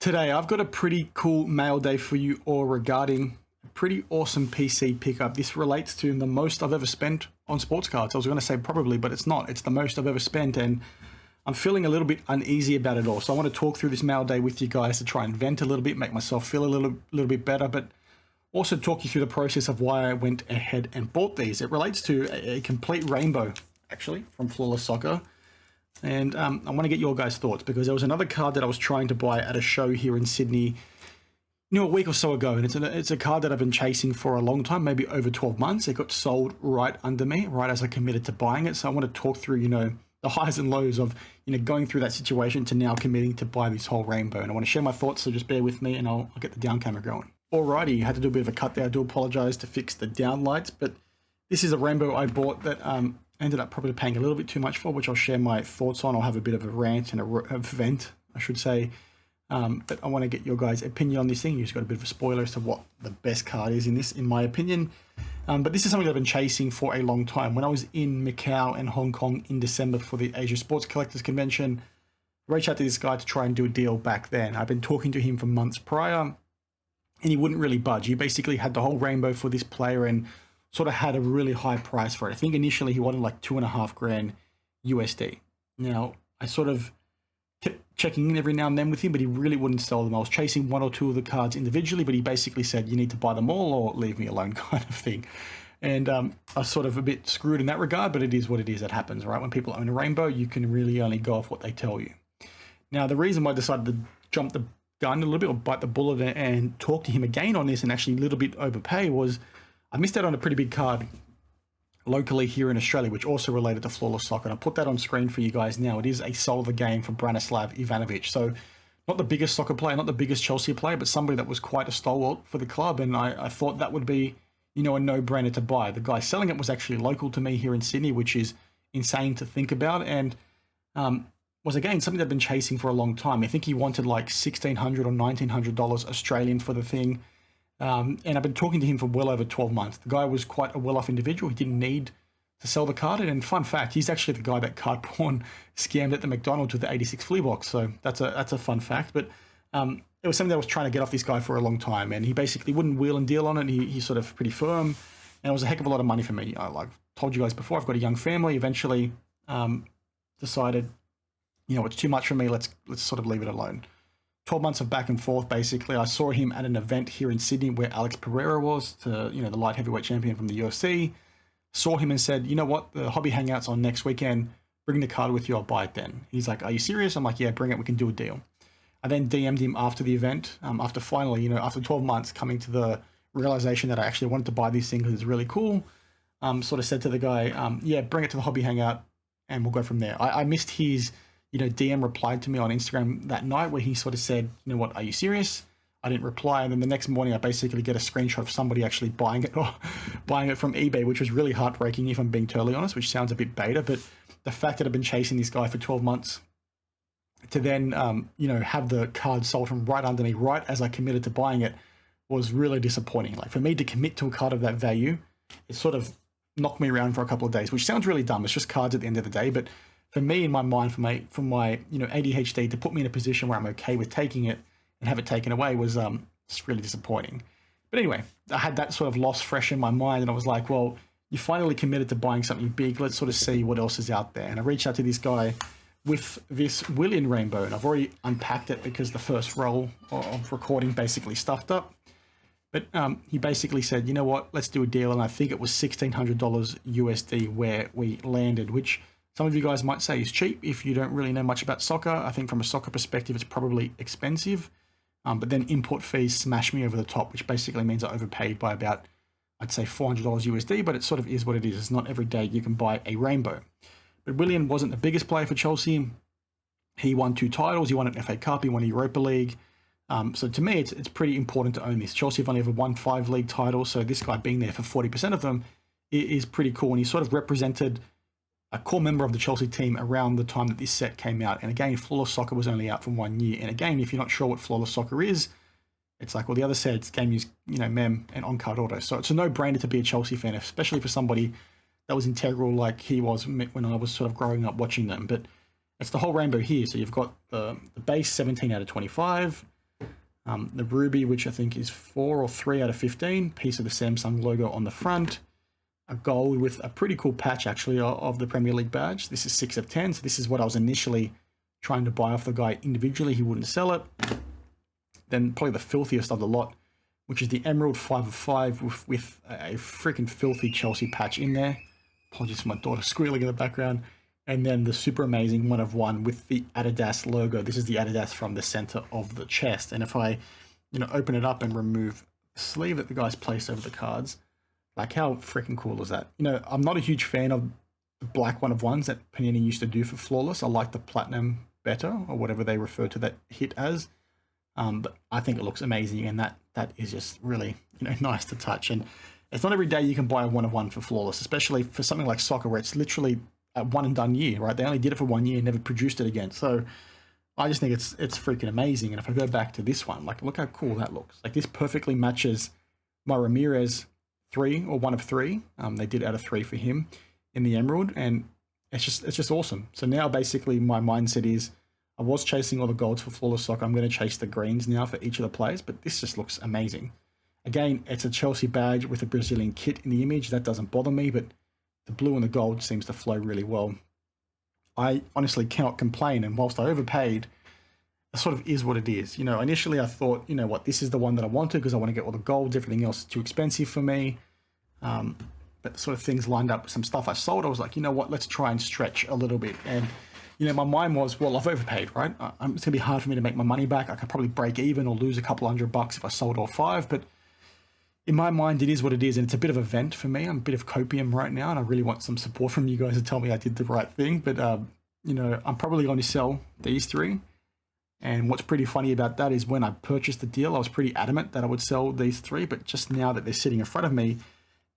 Today, I've got a pretty cool mail day for you all regarding a pretty awesome PC pickup. This relates to the most I've ever spent on sports cards. I was going to say probably, but it's not. It's the most I've ever spent, and I'm feeling a little bit uneasy about it all. So I want to talk through this mail day with you guys to try and vent a little bit, make myself feel a little bit better, but also talk you through the process of why I went ahead and bought these. It relates to a complete rainbow, actually, from Flawless Soccer. And I want to get your guys' thoughts, because there was another card that I was trying to buy at a show here in Sydney, a week or so ago. And it's a card that I've been chasing for a long time, maybe over 12 months. It got sold right under me, right as I committed to buying it. So I want to talk through, the highs and lows of, going through that situation to now committing to buy this whole rainbow. And I want to share my thoughts, so just bear with me and I'll get the down camera going. Alrighty, had to do a bit of a cut there. I do apologize to fix the down lights, but this is a rainbow I bought that ended up probably paying a little bit too much for, which I'll share my thoughts on. I'll have a bit of a rant and a vent, I should say. But I want to get your guys' opinion on this thing. You've got a bit of a spoiler as to what the best card is in this, in my opinion. But this is something that I've been chasing for a long time. When I was in Macau and Hong Kong in December for the Asia Sports Collectors Convention, I reached out to this guy to try and do a deal back then. I've been talking to him for months prior, and he wouldn't really budge. He basically had the whole rainbow for this player and sort of had a really high price for it. I think initially he wanted like $2,500 USD. Now, I sort of kept checking in every now and then with him, but he really wouldn't sell them. I was chasing one or two of the cards individually, but he basically said, you need to buy them all or leave me alone kind of thing. And I was sort of a bit screwed in that regard, but it is what it is. It happens, right? When people own a rainbow, you can really only go off what they tell you. Now, the reason why I decided to jump the gun a little bit, or bite the bullet and talk to him again on this and actually a little bit overpay, was I missed out on a pretty big card locally here in Australia, which also related to Flawless Soccer. And I'll put that on screen for you guys now. It is a soul of the game for Branislav Ivanovic. So not the biggest soccer player, not the biggest Chelsea player, but somebody that was quite a stalwart for the club. And I thought that would be, a no-brainer to buy. The guy selling it was actually local to me here in Sydney, which is insane to think about. And was, again, something that I've been chasing for a long time. I think he wanted like $1,600 or $1,900 Australian for the thing. And I've been talking to him for well over 12 months. The guy was quite a well-off individual. He didn't need to sell the card. And fun fact, he's actually the guy that card pawn scammed at the McDonald's with the 86 flea box. So that's a fun fact. But it was something that I was trying to get off this guy for a long time. And he basically wouldn't wheel and deal on it. He's sort of pretty firm. And it was a heck of a lot of money for me. Like I told you guys before, I've got a young family. Eventually decided, it's too much for me. Let's sort of leave it alone. 12 months of back and forth, basically. I saw him at an event here in Sydney where Alex Pereira was, the light heavyweight champion from the UFC. Saw him and said, you know what, the hobby hangout's on next weekend. Bring the card with you, I'll buy it then. He's like, are you serious? I'm like, yeah, bring it, we can do a deal. I then DM'd him after the event, after finally, after 12 months coming to the realization that I actually wanted to buy this thing because it's really cool. Sort of said to the guy, yeah, bring it to the hobby hangout and we'll go from there. I missed his DM replied to me on Instagram that night where he sort of said, you know what, are you serious? I didn't reply. And then the next morning I basically get a screenshot of somebody actually buying it from eBay, which was really heartbreaking if I'm being totally honest, which sounds a bit beta, but the fact that I've been chasing this guy for 12 months to then, have the card sold from right under me, right as I committed to buying it, was really disappointing. Like for me to commit to a card of that value, it sort of knocked me around for a couple of days, which sounds really dumb. It's just cards at the end of the day, but for me, in my mind, for my ADHD, to put me in a position where I'm okay with taking it and have it taken away was just really disappointing. But anyway, I had that sort of loss fresh in my mind, and I was like, well, you finally committed to buying something big. Let's sort of see what else is out there. And I reached out to this guy with this Willian rainbow, and I've already unpacked it because the first roll of recording basically stuffed up. But he basically said, you know what, let's do a deal. And I think it was $1,600 USD where we landed, which some of you guys might say is cheap if you don't really know much about soccer. I think from a soccer perspective, it's probably expensive. But then import fees smash me over the top, which basically means I overpaid by about, I'd say $400 USD, but it sort of is what it is. It's not every day you can buy a rainbow. But Willian wasn't the biggest player for Chelsea. He won 2 titles. He won an FA Cup. He won a Europa League. So to me, it's pretty important to own this. Chelsea have only ever won 5 league titles. So this guy being there for 40% of them is pretty cool. And he sort of represented a core member of the Chelsea team around the time that this set came out. And again, Flawless Soccer was only out for 1 year. And again, if you're not sure what Flawless Soccer is, it's like, well, the other sets game use, mem and on-card auto. So it's a no-brainer to be a Chelsea fan, especially for somebody that was integral like he was when I was sort of growing up watching them. But it's the whole rainbow here. So you've got the base 17 out of 25. The ruby, which I think is 4 or 3 out of 15, piece of the Samsung logo on the front. A gold with a pretty cool patch, actually, of the Premier League badge. This is 6 of 10, so this is what I was initially trying to buy off the guy individually. He wouldn't sell it. Then probably the filthiest of the lot, which is the Emerald 5 of 5 with a freaking filthy Chelsea patch in there. Apologies for my daughter squealing in the background. And then the super amazing 1 of 1 with the Adidas logo. This is the Adidas from the center of the chest. And if I, open it up and remove the sleeve that the guy's placed over the cards, like how freaking cool is that? I'm not a huge fan of the black 1 of 1s that Panini used to do for Flawless. I like the platinum better, or whatever they refer to that hit as. But I think it looks amazing, and that is just really, nice to touch. And it's not every day you can buy a 1 of 1 for Flawless, especially for something like soccer where it's literally a one and done year, right? They only did it for 1 year and never produced it again. So I just think it's freaking amazing. And if I go back to this one, like, look how cool that looks. Like, this perfectly matches my Ramirez 3 or 1 of 3. They did out of 3 for him in the Emerald, and it's just awesome. So now basically my mindset is, I was chasing all the golds for Flawless Soccer. I'm going to chase the greens now for each of the players, but this just looks amazing. Again, it's a Chelsea badge with a Brazilian kit in the image. That doesn't bother me, but the blue and the gold seems to flow really well. I honestly cannot complain, and whilst I overpaid, it sort of is what it is. Initially I thought, this is the one that I wanted because I want to get all the golds. Everything else is too expensive for me. But sort of things lined up with some stuff I sold. I was like, let's try and stretch a little bit. And, my mind was, well, I've overpaid, right? It's going to be hard for me to make my money back. I could probably break even or lose a couple $100 if I sold all 5. But in my mind, it is what it is. And it's a bit of a vent for me. I'm a bit of copium right now. And I really want some support from you guys to tell me I did the right thing. But, I'm probably going to sell these 3. And what's pretty funny about that is when I purchased the deal, I was pretty adamant that I would sell these 3. But just now that they're sitting in front of me,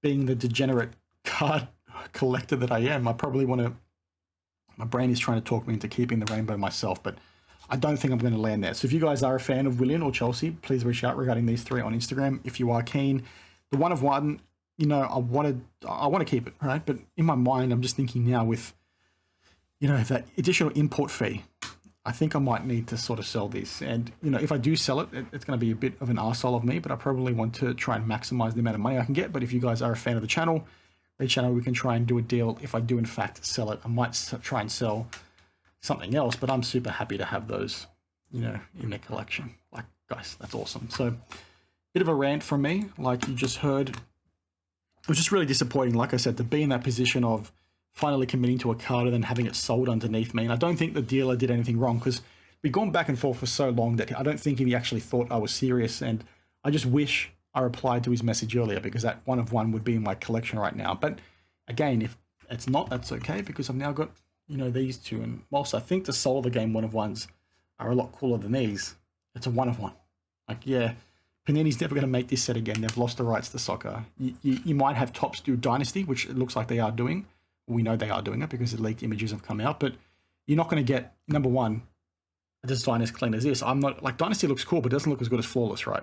being the degenerate card collector that I am, I probably want to, my brain is trying to talk me into keeping the rainbow myself, but I don't think I'm going to land there. So if you guys are a fan of Willian or Chelsea, please reach out regarding these 3 on Instagram if you are keen. The 1 of 1, I want to keep it, right? But in my mind, I'm just thinking now with, that additional import fee, I think I might need to sort of sell this. And, if I do sell it, it's going to be a bit of an arsehole of me, but I probably want to try and maximize the amount of money I can get. But if you guys are a fan of the channel, we can try and do a deal. If I do, in fact, sell it, I might try and sell something else, but I'm super happy to have those, in the collection. Like, guys, that's awesome. So, bit of a rant from me, like you just heard. It was just really disappointing, like I said, to be in that position of finally committing to a card and then having it sold underneath me. And I don't think the dealer did anything wrong, because we've gone back and forth for so long that I don't think he actually thought I was serious. And I just wish I replied to his message earlier, because that 1 of 1 would be in my collection right now. But again, if it's not, that's okay, because I've now got, these 2. And whilst I think the soul of the game 1 of 1s are a lot cooler than these, it's a 1 of 1. Like, yeah, Panini's never going to make this set again. They've lost the rights to soccer. You might have Topps do Dynasty, which it looks like they are doing. We know they are doing it because the leaked images have come out, but you're not going to get, number one, a design as clean as this. I'm not, like, Dynasty looks cool, but it doesn't look as good as Flawless, right?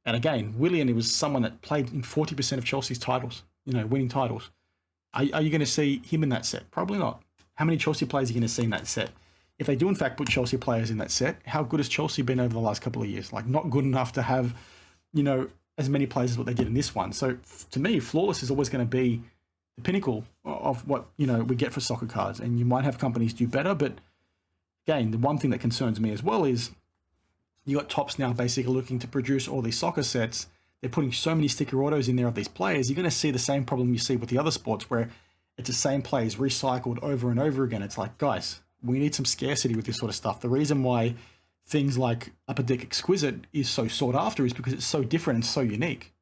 And again, Willian, he was someone that played in 40% of Chelsea's titles, winning titles. Are you going to see him in that set? Probably not. How many Chelsea players are you going to see in that set? If they do, in fact, put Chelsea players in that set, how good has Chelsea been over the last couple of years? Like, not good enough to have, as many players as what they did in this one. So, to me, Flawless is always going to be the pinnacle of what, we get for soccer cards. And you might have companies do better, but again, the one thing that concerns me as well is you got Topps now basically looking to produce all these soccer sets. They're putting so many sticker autos in there of these players. You're going to see the same problem you see with the other sports, where it's the same players recycled over and over again. It's like, guys, we need some scarcity with this sort of stuff. The reason why things like Upper Deck Exquisite is so sought after is because it's so different and so unique.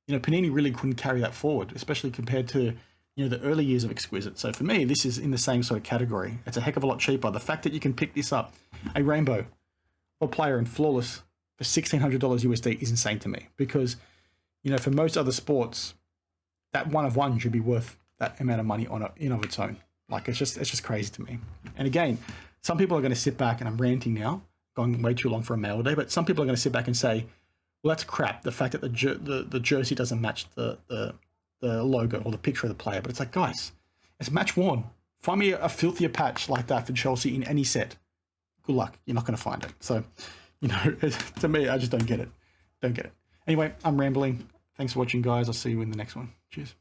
Panini really couldn't carry that forward, especially compared to, the early years of Exquisite. So for me, this is in the same sort of category. It's a heck of a lot cheaper. The fact that you can pick this up, a rainbow, a player in Flawless for $1,600 USD is insane to me, because, for most other sports, that 1 of 1 should be worth that amount of money on in of its own. Like, it's just crazy to me. And again, some people are going to sit back, and I'm ranting now, going way too long for a mail day, but some people are going to sit back and say, well, that's crap, the fact that the jersey doesn't match the logo or the picture of the player. But it's like, guys, it's match worn. Find me a filthier patch like that for Chelsea in any set. Good luck. You're not going to find it. So, You know, to me, I just don't get it. Don't get it. Anyway, I'm rambling. Thanks for watching, guys. I'll see you in the next one. Cheers.